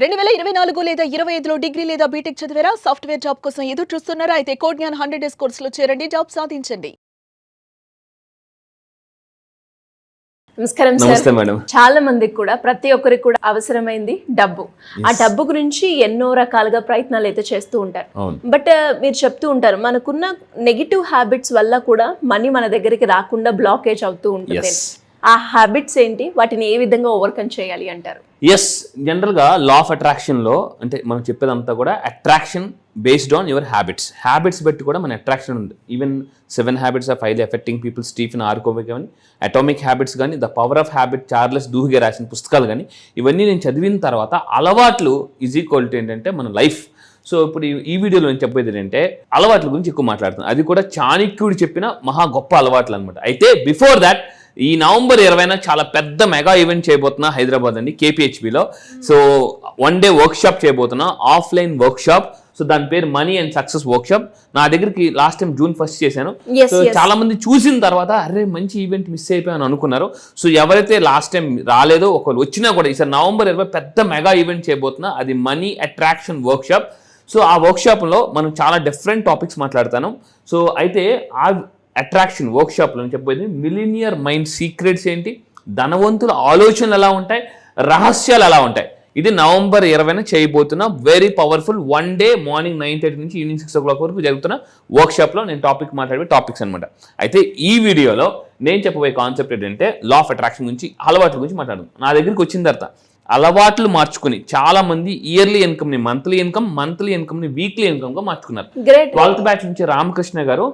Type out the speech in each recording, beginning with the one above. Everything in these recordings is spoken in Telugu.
2024 లేదా 25లో డిగ్రీ లేదా బీటెక్ చదివారా? సాఫ్ట్‌వేర్ జాబ్ కోసం ఎదురు చూస్తున్నారా? అయితే కోడ్ జ్ఞాన్ 100 డేస్ కోర్సులో చేరండి, జాబ్ సాధించండి. నమస్కారం నమస్తే సార్. మేడం. చాలా మందికి కూడా ప్రతి ఒక్కరికి కూడా అవసరమైంది డబ్బు. ఆ డబ్బు గురించి ఎన్నో రకాలుగా ప్రయత్నాలు అయితే చేస్తూ ఉంటారు. అవును. బట్ మీరు చెప్తూ ఉంటారు మనకున్న నెగిటివ్ హ్యాబిట్స్ వల్ల కూడా మనీ మన దగ్గరికి రాకుండా బ్లాకేజ్ అవుతూ ఉంటుంది. Yes. ఆ హ్యాబిట్స్ ఏంటి? వాటిని ఏ విధంగా ఓవర్కమ్ చేయాలి అంటారు? ఎస్, జనరల్గా లా ఆఫ్ అట్రాక్షన్లో అంటే మనం చెప్పేదంతా కూడా attraction based on your habits బట్టి కూడా మన అట్రాక్షన్ ఉంది. Even 7 habits of highly effecting people, Stephen ఆర్కోవి కానీ, అటామిక్ హ్యాబిట్స్ కానీ, the power of habit Charles Duhigg రాసిన పుస్తకాలు కానీ, ఇవన్నీ నేను చదివిన తర్వాత అలవాట్లు ఈజ్ ఈక్వల్ టు ఏంటంటే మన లైఫ్. సో ఇప్పుడు ఈ వీడియోలో నేను చెప్పేది ఏంటంటే అలవాట్ల గురించి ఎక్కువ మాట్లాడుతున్నాను. అది కూడా చాణక్యుడు చెప్పిన మహా గొప్ప అలవాట్లు అనమాట. అయితే బిఫోర్ దాట్ ఈ నవంబర్ 20న చాలా పెద్ద మెగా ఈవెంట్ చేయబోతున్నా హైదరాబాద్ అండి, KPHBలో. సో 1 డే వర్క్షాప్ చేయబోతున్నా, ఆఫ్లైన్ వర్క్షాప్. సో దాని పేరు మనీ అండ్ సక్సెస్ వర్క్షాప్. నా దగ్గరికి లాస్ట్ టైం June 1 చేశాను. సో చాలా మంది చూసిన తర్వాత అరే మంచి ఈవెంట్ మిస్ అయిపోయాను అనుకున్నారు. సో ఎవరైతే లాస్ట్ టైం రాలేదో ఒకరు వచ్చినా కూడా ఈసారి నవంబర్ 20 పెద్ద మెగా ఈవెంట్ చేయబోతున్నా, అది మనీ అట్రాక్షన్ వర్క్షాప్. సో ఆ వర్క్షాప్లో మనం చాలా డిఫరెంట్ టాపిక్స్ మాట్లాడతాను. సో అయితే ఆ అట్రాక్షన్ వర్క్షాప్లో చెప్పేది మిలీనియర్ మైండ్ సీక్రెట్స్ ఏంటి, ధనవంతుల ఆలోచనలు ఎలా ఉంటాయి, రహస్యాలు ఎలా ఉంటాయి. ఇది నవంబర్ 20న చేయబోతున్న వెరీ పవర్ఫుల్ 1 డే మార్నింగ్ 9:30 నుంచి ఈవినింగ్ 6 o'clock వరకు జరుగుతున్న వర్క్షాప్లో నేను మాట్లాడే టాపిక్స్ అనమాట. అయితే ఈ వీడియోలో నేను చెప్పబోయే కాన్సెప్ట్ ఏంటంటే లా ఆఫ్ అట్రాక్షన్ గురించి, అలవాట్ల గురించి మాట్లాడదాం. నా దగ్గరికి వచ్చిన తర్వాత అలవాట్లు మార్చుకుని చాలా మంది ఇయర్లీ ఇన్కమ్ ని మంత్లీ ఇన్కమ్ ని వీక్లీ ఇన్కమ్ గా మార్చుకున్నారు. 12th బ్యాచ్ నుంచి రామకృష్ణ గారు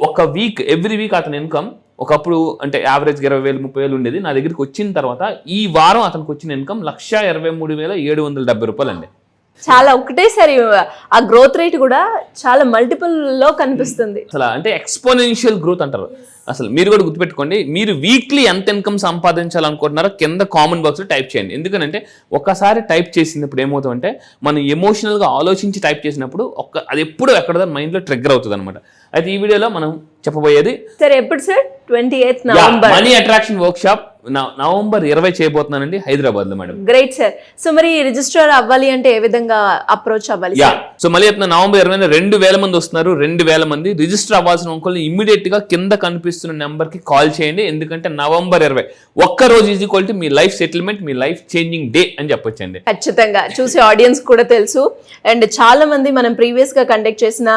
ఒక వీక్ ఎవ్రీ వీక్ అతని ఇన్కమ్ ఒకప్పుడు అంటే యావరేజ్ 20,000 30,000 ఉండేది. నా దగ్గరికి వచ్చిన తర్వాత ఈ వారం అతనికి వచ్చిన ఇన్కమ్ 1,23,770 రూపాయలు అండి. చాలా ఒకటేసారి ఆ గ్రోత్ రేట్ కూడా చాలా మల్టిపుల్ లో కనిపిస్తుంది. అసలు అంటే ఎక్స్పోనెన్షియల్ గ్రోత్ అంటారు. అసలు మీరు కూడా గుర్తుపెట్టుకోండి, మీరు వీక్లీ ఎంత ఇన్కమ్ సంపాదించాలనుకుంటున్నారో కింద కామెంట్ బాక్స్లో టైప్ చేయండి. ఎందుకంటే ఒక్కసారి టైప్ చేసినప్పుడు ఏమవుతుందంటే మనం ఎమోషనల్గా ఆలోచించి టైప్ చేసినప్పుడు అది ఎప్పుడు ఎక్కడో మైండ్లో ట్రిగ్గర్ అవుతుంది అనమాట. అయితే ఈ వీడియోలో మనం చెప్పబోయేది సార్ ఎప్పుడు sir 28th November money attraction workshop November 20 చేయబోతున్నానండి హైదరాబాద్ లో మేడం. Great sir. సో మరి రిజిస్టర్ అవ్వాలి అంటే ఏ విధంగా అప్రోచ్ అవ్వాలి? సో మళ్ళీ నవంబర్ 20 2,000 మంది వస్తున్నారు. 2,000 మంది రిజిస్టర్ అవ్వాల్సిన అంకుల్ని ఇమ్మీడియట్ గా కింద కనిపిస్తున్న నెంబర్ కి కాల్ చేయండి. ఎందుకంటే నవంబర్ 20 ఒక్క రోజు is equal to me life settlement, me life changing day అని చెప్పొచ్చండి. ఖచ్చితంగా చూసే ఆడియన్స్ కూడా తెలుసు. అండ్ చాలా మంది మనం ప్రీవియస్ గా కండక్ట్ చేసిన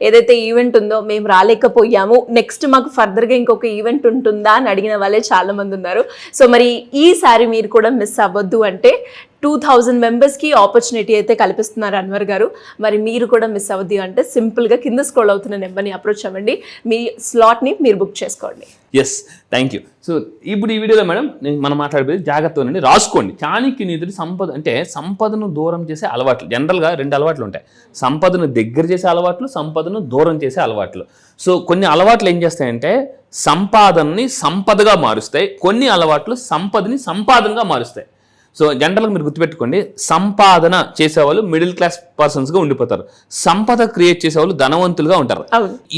ఏదైతే ఈవెంట్ ఉందో మేము రాలేకపోయాము, నెక్స్ట్ మాకు ఫర్దర్ గా ఇంకొక ఈవెంట్ ఉంటుందా అని అడిగిన వాళ్ళే చాలా మంది ఉన్నారు. సో మరి ఈసారి మీరు కూడా మిస్ అవ్వద్దు అంటే 2,000 మెంబర్స్కి ఆపర్చునిటీ అయితే కల్పిస్తున్నారు అన్వర్ గారు. మరి మీరు కూడా మిస్ అవ్వద్దు అంటే సింపుల్గా కింద స్క్రోల్ అవుతున్న నెంబర్ని అప్రోచ్ అవ్వండి, మీ స్లాట్ని మీరు బుక్ చేసుకోండి. Yes, thank you. సో ఇప్పుడు ఈ వీడియోలో మేడం మనం మాట్లాడేది జాగ్రత్తగా రాసుకోండి. చాణక్య నీతులు సంపద అంటే సంపదను దూరం చేసే అలవాట్లు. జనరల్గా 2 అలవాట్లు ఉంటాయి, సంపదను దగ్గర చేసే అలవాట్లు, సంపదను దూరం చేసే అలవాట్లు. సో కొన్ని అలవాట్లు ఏం చేస్తాయంటే సంపాదనని సంపదగా మారుస్తాయి, కొన్ని అలవాట్లు సంపదని సంపాదనగా మారుస్తాయి. సో జనరల్గా మీరు గుర్తుపెట్టుకోండి, సంపాదన చేసేవాళ్ళు మిడిల్ క్లాస్ పర్సన్స్గా ఉండిపోతారు, సంపద క్రియేట్ చేసేవాళ్ళు ధనవంతులుగా ఉంటారు.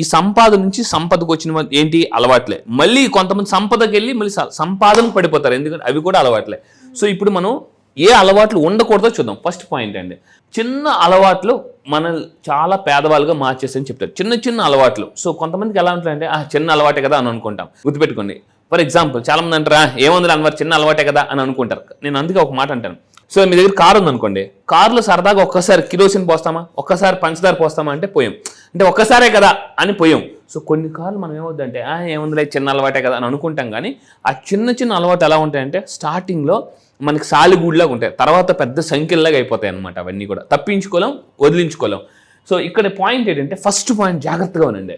ఈ సంపాదన నుంచి సంపదకు వచ్చిన ఏంటి అలవాట్లే. మళ్ళీ కొంతమంది సంపదకి వెళ్ళి మళ్ళీ సంపాదనకు పడిపోతారు, ఎందుకంటే అవి కూడా అలవాట్లే. సో ఇప్పుడు మనం ఏ అలవాట్లు ఉండకూడదో చూద్దాం. ఫస్ట్ పాయింట్ అండి, చిన్న అలవాట్లు మనల్ని చాలా పేదవాళ్ళుగా మార్చేసని చెప్తారు. చిన్న అలవాట్లు. సో కొంతమందికి ఎలా ఉంటాయంటే చిన్న అలవాటే కదా అని అనుకుంటాం. గుర్తుపెట్టుకోండి, ఫర్ ఎగ్జాంపుల్ చాలా మంది అంటారా ఏముంది అన్వర్ చిన్న అలవాటే కదా అని అనుకుంటారు. నేను అందుకే ఒక మాట అంటాను. సో మీ దగ్గర కారు ఉందనుకోండి, కారులో సరదాగా ఒక్కసారి కిరోసిన్ పోస్తామా, ఒక్కసారి పంచదార పోస్తామా అంటే పోయాం, అంటే ఒక్కసారే కదా అని పోయాం. సో కొన్ని కార్లు మనం ఏమవుద్దంటే ఏముందిలే చిన్న అలవాటే కదా అని అనుకుంటాం. కానీ ఆ చిన్న అలవాటు ఎలా ఉంటాయంటే స్టార్టింగ్లో మనకి సాలిగూడ్లాగా ఉంటాయి, తర్వాత పెద్ద సంఖ్యలాగా అయిపోతాయి అనమాట. అవన్నీ కూడా తప్పించుకోలేం, వదిలించుకోలేం. సో ఇక్కడ పాయింట్ ఏంటంటే ఫస్ట్ పాయింట్ జాగ్రత్తగా ఉండండి.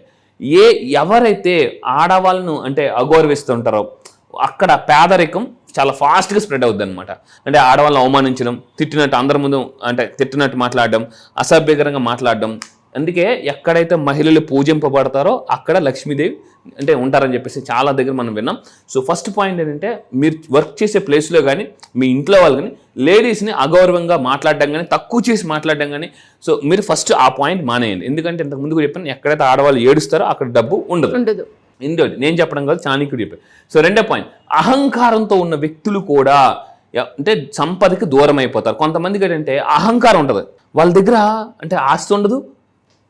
ఎవరైతే ఆడవాళ్ళను అంటే అగౌరవిస్తుంటారో అక్కడ పేదరికం చాలా ఫాస్ట్గా స్ప్రెడ్ అవుద్ది అనమాట. అంటే ఆడవాళ్ళని అవమానించడం, తిట్టినట్టు అందరి ముందు అంటే తిట్టినట్టు మాట్లాడడం, అసభ్యకరంగా మాట్లాడడం. అందుకే ఎక్కడైతే మహిళలు పూజింపబడతారో అక్కడ లక్ష్మీదేవి అంటే ఉంటారని చెప్పేసి చాలా దగ్గర మనం విన్నాం. సో ఫస్ట్ పాయింట్ ఏంటంటే మీరు వర్క్ చేసే ప్లేస్లో కానీ మీ ఇంట్లో వాళ్ళు కానీ లేడీస్ని అగౌరవంగా మాట్లాడడం కానీ తక్కువ చేసి మాట్లాడడం కానీ, సో మీరు ఫస్ట్ ఆ పాయింట్ మానేయండి. ఎందుకంటే ఇంతకు ముందు కూడా చెప్పాను, ఎక్కడైతే ఆడవాళ్ళు ఏడుస్తారో అక్కడ డబ్బు ఉండదు. ఇంకోటి నేను చెప్పడం కాదు, చాణక్యుడు చెప్పారు. సో రెండో పాయింట్, అహంకారంతో ఉన్న వ్యక్తులు కూడా అంటే సంపదకి దూరం అయిపోతారు. కొంతమందికి ఏంటంటే అహంకారం ఉండదు, వాళ్ళ దగ్గర అంటే ఆస్తి ఉండదు,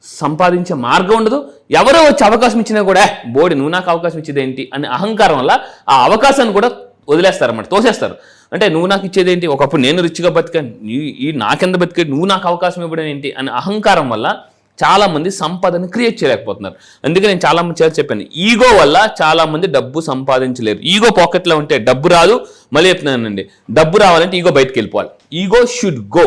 సంపాదించే మార్గం ఉండదు, ఎవరో వచ్చి అవకాశం ఇచ్చినా కూడా బోడి నువ్వు నాకు అవకాశం ఇచ్చేది ఏంటి అనే అహంకారం వల్ల ఆ అవకాశాన్ని కూడా వదిలేస్తారు అన్నమాట, తోసేస్తారు. అంటే నువ్వు నాకు ఇచ్చేది ఏంటి, ఒకప్పుడు నేను రిచ్గా బతికాను, ఈ నాకెంత బతికే నువ్వు నాకు అవకాశం ఇవ్వడం ఏంటి అనే అహంకారం వల్ల చాలా మంది సంపదను క్రియేట్ చేయలేకపోతున్నారు. అందుకే నేను చాలా మంది చెప్పాను, ఈగో వల్ల చాలా మంది డబ్బు సంపాదించలేరు. ఈగో పాకెట్లో ఉంటే డబ్బు రాదు. మళ్ళీ చెప్తున్నానండి, డబ్బు రావాలంటే ఈగో బయటకు వెళ్ళిపోవాలి. Ego should go.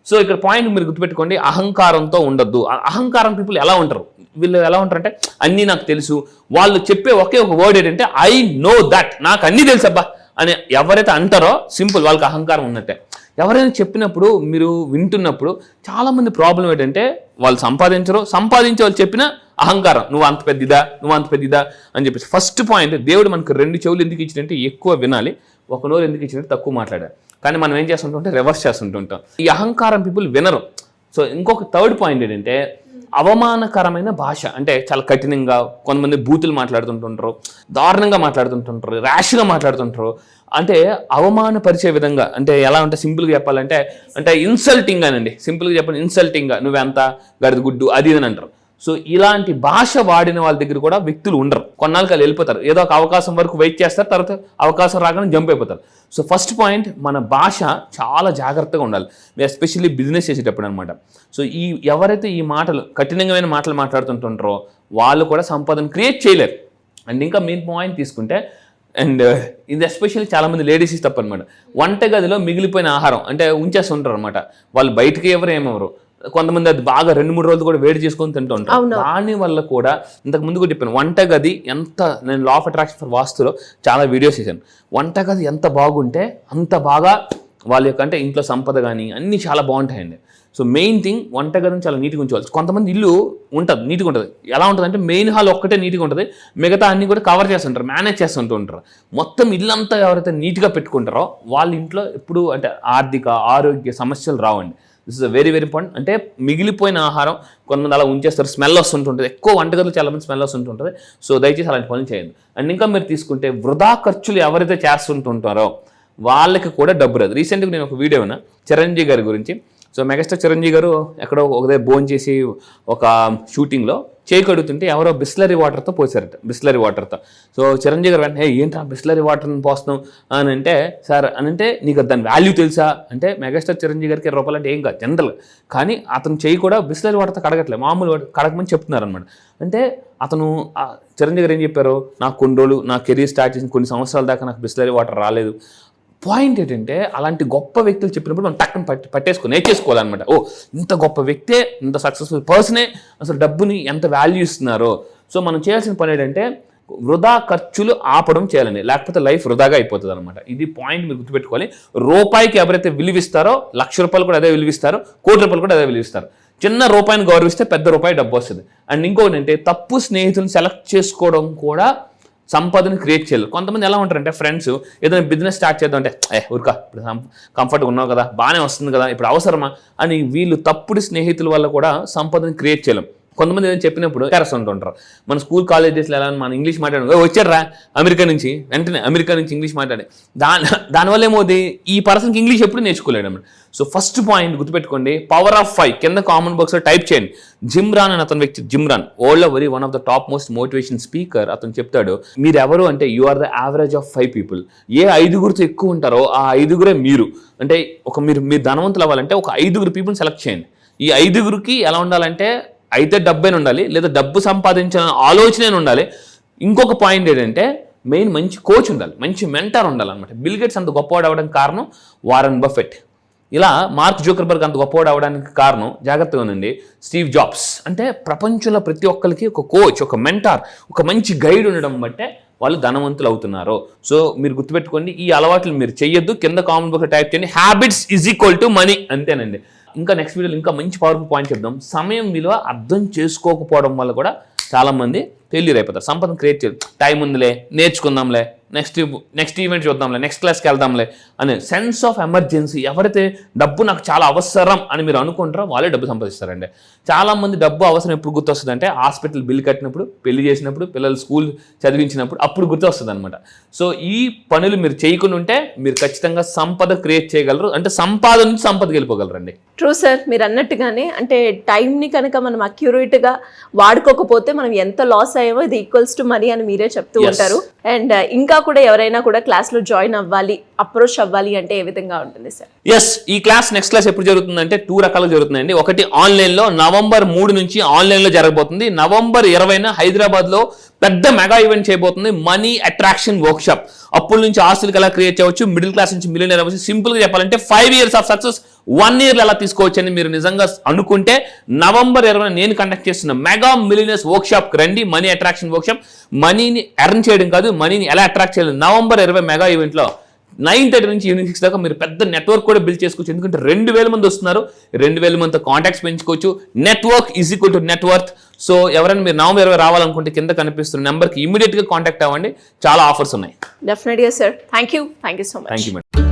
సో ఇక్కడ పాయింట్ మీరు గుర్తుపెట్టుకోండి, అహంకారంతో ఉండొద్దు. అహంకారం పీపుల్ ఎలా ఉంటారు, వీళ్ళు ఎలా ఉంటారంటే అన్నీ నాకు తెలుసు. వాళ్ళు చెప్పే ఒకే ఒక వర్డ్ ఏంటంటే ఐ నో దట్, నాకు అన్నీ తెలుసు అబ్బా అని ఎవరైతే అంటారో సింపుల్ వాళ్ళకి అహంకారం ఉన్నట్టే. ఎవరైనా చెప్పినప్పుడు మీరు వింటున్నప్పుడు చాలామంది ప్రాబ్లం ఏంటంటే వాళ్ళు సంపాదించే వాళ్ళు చెప్పిన అహంకారం, నువ్వు అంత పెద్దదా అని చెప్పేసి. ఫస్ట్ పాయింట్, దేవుడు మనకు 2 చెవులు ఎందుకు ఇచ్చినట్టే ఎక్కువ వినాలి, ఒక నోరు ఎందుకు ఇచ్చినట్టు తక్కువ మాట్లాడాలి. కానీ మనం ఏం చేస్తుంటే రివర్స్ చేస్తుంటుంటాం. ఈ అహంకారం పీపుల్ వినరు. సో ఇంకొక థర్డ్ పాయింట్ ఏంటంటే అవమానకరమైన భాష, అంటే చాలా కఠినంగా కొంతమంది బూతులు మాట్లాడుతుంటుంటారు, దారుణంగా మాట్లాడుతుంటుంటారు, ర్యాష్గా మాట్లాడుతుంటారు. అంటే అవమానపరిచే విధంగా, అంటే ఎలా ఉంటే సింపుల్గా చెప్పాలంటే అంటే ఇన్సల్టింగ్ అనండి, సింపుల్గా చెప్పండి ఇన్సల్టింగ్గా, నువ్వెంత గడిది గుడ్డు అది అని అంటారు. సో ఇలాంటి భాష వాడిన వాళ్ళ దగ్గర కూడా వ్యక్తులు ఉండరు, కొన్నాళ్ళకి వాళ్ళు వెళ్ళిపోతారు. ఏదో ఒక అవకాశం వరకు వెయిట్ చేస్తారు, తర్వాత అవకాశం రాగానే జంప్ అయిపోతారు. సో ఫస్ట్ పాయింట్, మన భాష చాలా జాగ్రత్తగా ఉండాలి, ఎస్పెషల్లీ బిజినెస్ చేసేటప్పుడు అనమాట. సో ఎవరైతే ఈ మాటలు కఠినమైన మాటలు మాట్లాడుతుంటారో వాళ్ళు కూడా సంపదను క్రియేట్ చేయలేరు. అండ్ ఇంకా మెయిన్ పాయింట్ తీసుకుంటే, అండ్ ఇది ఎస్పెషల్లీ చాలామంది లేడీస్ తప్పనమాట, వంటగదిలో మిగిలిపోయిన ఆహారం అంటే ఉంచేస్తుంటారు అనమాట. వాళ్ళు బయటకి ఏమెవరు, కొంతమంది అది బాగా 2-3 రోజులు కూడా వేడి చేసుకొని తింటూ ఉంటారు. దాని వల్ల కూడా ఇంతకు ముందు కూడా చెప్పాను, వంటగది ఎంత, నేను లా ఆఫ్ అట్రాక్షన్ ఫర్ వాస్తులో చాలా వీడియోస్ చేశాను. వంటగది ఎంత బాగుంటే అంత బాగా వాళ్ళ యొక్క అంటే ఇంట్లో సంపద కానీ అన్నీ చాలా బాగుంటాయండి. సో మెయిన్ థింగ్, వంటగదిని చాలా నీట్గా ఉంచుకోవాలి. కొంతమంది ఇల్లు ఉంటుంది నీట్గా ఉంటుంది, ఎలా ఉంటుంది అంటే మెయిన్ హాల్ ఒక్కటే నీట్గా ఉంటుంది, మిగతా అన్ని కూడా కవర్ చేస్తుంటారు, మేనేజ్ చేస్తుంటూ ఉంటారు. మొత్తం ఇల్లంతా ఎవరైతే నీట్గా పెట్టుకుంటారో వాళ్ళ ఇంట్లో ఎప్పుడు అంటే ఆరోగ్య సమస్యలు రావండి. This is very very important. అంటే మిగిలిపోయిన ఆహారం కొంతమంది అలా ఉంచేస్తారు, స్మెల్ వస్తుంటుంది, ఎక్కువ వంటగదులు చాలా మంది స్మెల్ వస్తుంటుంది. సో దయచేసి అలాంటి పనులు చేయండి. అండ్ ఇంకా మీరు తీసుకుంటే వృధా ఖర్చులు ఎవరైతే చేస్తుంటుంటారో వాళ్ళకి కూడా డబ్బు రాదు. రీసెంట్గా నేను ఒక వీడియో విన్నా చిరంజీవి గారి గురించి. సో మెగాస్టార్ చిరంజీవి గారు ఎక్కడో ఒకదే భోజనం చేసి ఒక షూటింగ్లో చేయి కడుగుతుంటే ఎవరో బిస్లరీ వాటర్తో పోసారట, బిస్లరీ వాటర్తో. సో చిరంజీవి గారు వెంటనే ఏంట్రా బిస్లరీ వాటర్ని పోస్తున్నాం అని అంటే, సార్ అని అంటే నీకు దాని వాల్యూ తెలుసా అంటే, మెగాస్టార్ చిరంజీవి గారికి 20 రూపాయలు అంటే ఏం కాదు జనరల్, కానీ అతను చేయి కూడా బిస్లరీ వాటర్తో కడగట్లేదు, మామూలు కడగమని చెప్తున్నారు అనమాట. అంటే అతను చిరంజీవి గారు ఏం చెప్పారు, నాకు కొన్ని రోజులు నా కెరీర్ స్టార్ట్ చేసిన కొన్ని సంవత్సరాల దాకా నాకు బిస్లరీ వాటర్ రాలేదు. పాయింట్ ఏంటంటే అలాంటి గొప్ప వ్యక్తులు చెప్పినప్పుడు మనం టక్కన నేర్చేసుకోవాలన్నమాట. ఓ ఇంత గొప్ప వ్యక్తే, ఇంత సక్సెస్ఫుల్ పర్సనే అసలు డబ్బుని ఎంత వాల్యూ ఇస్తున్నారో. సో మనం చేయాల్సిన పని ఏంటంటే వృధా ఖర్చులు ఆపడం చేయాలండి, లేకపోతే లైఫ్ వృధాగా అయిపోతుంది అనమాట. ఇది పాయింట్ మీరు గుర్తుపెట్టుకోవాలి. రూపాయికి ఎవరైతే విలువిస్తారో ₹1,00,000 కూడా అదే విలువిస్తారు, ₹1,00,00,000 కూడా అదే విలువిస్తారు. చిన్న రూపాయిని గౌరవిస్తే పెద్ద రూపాయి డబ్బు వస్తుంది. అండ్ ఇంకోటి అంటే తప్పు స్నేహితులను సెలెక్ట్ చేసుకోవడం కూడా సంపదను క్రియేట్ చేయలేదు. కొంతమంది ఎలా ఉంటారంటే ఫ్రెండ్స్ ఏదైనా బిజినెస్ స్టార్ట్ చేద్దాం అంటే ఊరికా ఇప్పుడు కంఫర్ట్గా ఉన్నావు కదా, బాగానే వస్తుంది కదా, ఇప్పుడు అవసరమా అని వీళ్ళు తప్పుడు స్నేహితుల వల్ల కూడా సంపదను క్రియేట్ చేయలేం. కొంతమంది ఏదైనా చెప్పినప్పుడు ఉంటుంటారు. మన స్కూల్ కాలేజెస్లో ఎలా మన ఇంగ్లీష్ మాట్లాడు వచ్చారా అమెరికా నుంచి, వెంటనే అమెరికా నుంచి ఇంగ్లీష్ మాట్లాడి దానివల్ల ఏమవుతుంది, ఈ పర్సన్కి ఇంగ్లీష్ ఎప్పుడు నేర్చుకోలేడు అన్నమాట. సో ఫస్ట్ పాయింట్ గుర్తుపెట్టుకోండి, పవర్ ఆఫ్ 5 కింద కామెంట్ బాక్స్లో టైప్ చేయండి. జిమ్ రాన్ అని అతని వ్యక్తి, జిమ్ రాన్ వరల్డ్లో very one of the top most motivation speaker. అతను చెప్తాడు, మీరు ఎవరు అంటే you are the average of 5 people. ఏ 5గురితో ఎక్కువ ఉంటారో ఆ 5గురే మీరు. అంటే మీరు ధనవంతులు అవ్వాలంటే ఒక 5 పీపుల్ని సెలెక్ట్ చేయండి. ఈ 5గురికి ఎలా ఉండాలంటే అయితే డబ్బైనా ఉండాలి, లేదా డబ్బు సంపాదించిన ఆలోచన ఉండాలి. ఇంకొక పాయింట్ ఏంటంటే మెయిన్ మంచి కోచ్ ఉండాలి, మంచి మెంటర్ ఉండాలన్నమాట. బిల్ గేట్స్ అంత గొప్పవాడు అవ్వడానికి కారణం వారన్ బఫెట్. ఇలా మార్క్ జూకర్బర్గ్ అంత గొప్పవాడు అవ్వడానికి కారణం జాగ్రత్తగా ఉండండి స్టీవ్ జాబ్స్. అంటే ప్రపంచంలో ప్రతి ఒక్కరికి ఒక కోచ్, ఒక మెంటార్, ఒక మంచి గైడ్ ఉండడం బట్టే వాళ్ళు ధనవంతులు అవుతున్నారు. సో మీరు గుర్తుపెట్టుకోండి, ఈ అలవాట్లు మీరు చెయ్యొద్దు. కింద కామెంట్ బాక్స్లో టైప్ చేయండి, habits is equal to money, అంతేనండి. ఇంకా నెక్స్ట్ వీడియోలో ఇంకా మంచి పవర్ఫుల్ పాయింట్ చెప్దాం. సమయం విలువ అర్థం చేసుకోకపోవడం వల్ల కూడా చాలామంది ఫెయిల్యూర్ అయిపోతారు. సంపదను క్రియేట్ చేయరు, టైం ఉందిలే నేర్చుకుందాంలే నెక్స్ట్ ఈవెంట్ చూద్దాంలే, నెక్స్ట్ క్లాస్కి వెళ్దాంలే అనే సెన్స్ ఆఫ్ ఎమర్జెన్సీ. ఎవరైతే డబ్బు నాకు చాలా అవసరం అని మీరు అనుకుంటారో వాళ్ళే డబ్బు సంపాదిస్తారండి. చాలా మంది డబ్బు అవసరం ఎప్పుడు గుర్తొస్తుంది అంటే హాస్పిటల్ బిల్ కట్టినప్పుడు, పెళ్లి చేసినప్పుడు, పిల్లలు స్కూల్ చదివించినప్పుడు అప్పుడు గుర్తొస్తుంది అనమాట. సో ఈ పనులు మీరు చేయకుండా ఉంటే మీరు ఖచ్చితంగా సంపద క్రియేట్ చేయగలరు, అంటే సంపాదన నుంచి సంపదకి వెళ్ళిపోగలరండి. ట్రూ సార్, మీరు అన్నట్టుగానే అంటే టైంని కనుక మనం అక్యురేట్గా వాడుకోకపోతే మనం ఎంత లాస్ అయ్యామో ఇది ఈక్వల్స్ టు మనీ అని మీరే చెప్తూ ఉంటారు. అండ్ ఇంకా కూడా ఎవరైనా కూడా క్లాస్లో జాయిన్ అవ్వాలి, అప్రోచ్ అవ్వాలి అంటే ఏ విధంగా ఉంటుంది సార్? ఎస్, ఈ నెక్స్ట్ క్లాస్ ఎప్పుడు జరుగుతుందంటే 2 రకాలుగా జరుగుతుందండి. ఒకటి ఆన్లైన్లో నవంబర్ 3 నుంచి ఆన్లైన్లో జరగబోతుంది. నవంబర్ 20న హైదరాబాద్లో పెద్ద మెగా ఈవెంట్ చేయబోతుంది, మనీ అట్రాక్షన్ వర్క్షాప్. అప్పుల నుంచి ఆస్తులకు ఎలా క్రియేట్ చేయవచ్చు, మిడిల్ క్లాస్ నుంచి మిలియనర్ అవ్వచ్చు. సింపుల్గా చెప్పాలంటే 5 years ఆఫ్ సక్సెస్ 1 year ఎలా తీసుకోవచ్చు అని మీరు నిజంగా అనుకుంటే నవంబర్ 20న నేను కండక్ట్ చేస్తున్న మెగా మిలియనర్స్ వర్క్షాప్కి రండి. మనీ అట్రాక్షన్ వర్క్షాప్, మనీని ఎర్న్ చేయడం కాదు, మనీని ఎలా అట్రాక్ట్ చేయాలి. నవంబర్ 20 మెగా ఈవెంట్లో 9:30 నుంచి ఈవినింగ్ 6 దాకా మీరు పెద్ద నెట్వర్క్ కూడా బిల్డ్ చేసుకోవచ్చు. ఎందుకంటే 2000 మంది వస్తున్నారు, 2000 మందితో కాంటాక్ట్స్ పెంచుకోవచ్చు. Network is equal to net worth. So ఎవరైనా మీరు నవంబర్ 20 రావాలనుకుంటే కింద కనిపిస్తున్న నెంబర్కి ఇమీడియట్గా కాంటాక్ట్ అవ్వండి, చాలా ఆఫర్స్ ఉన్నాయి. డెఫినెట్గా sir, thank you so much. Thank you madam.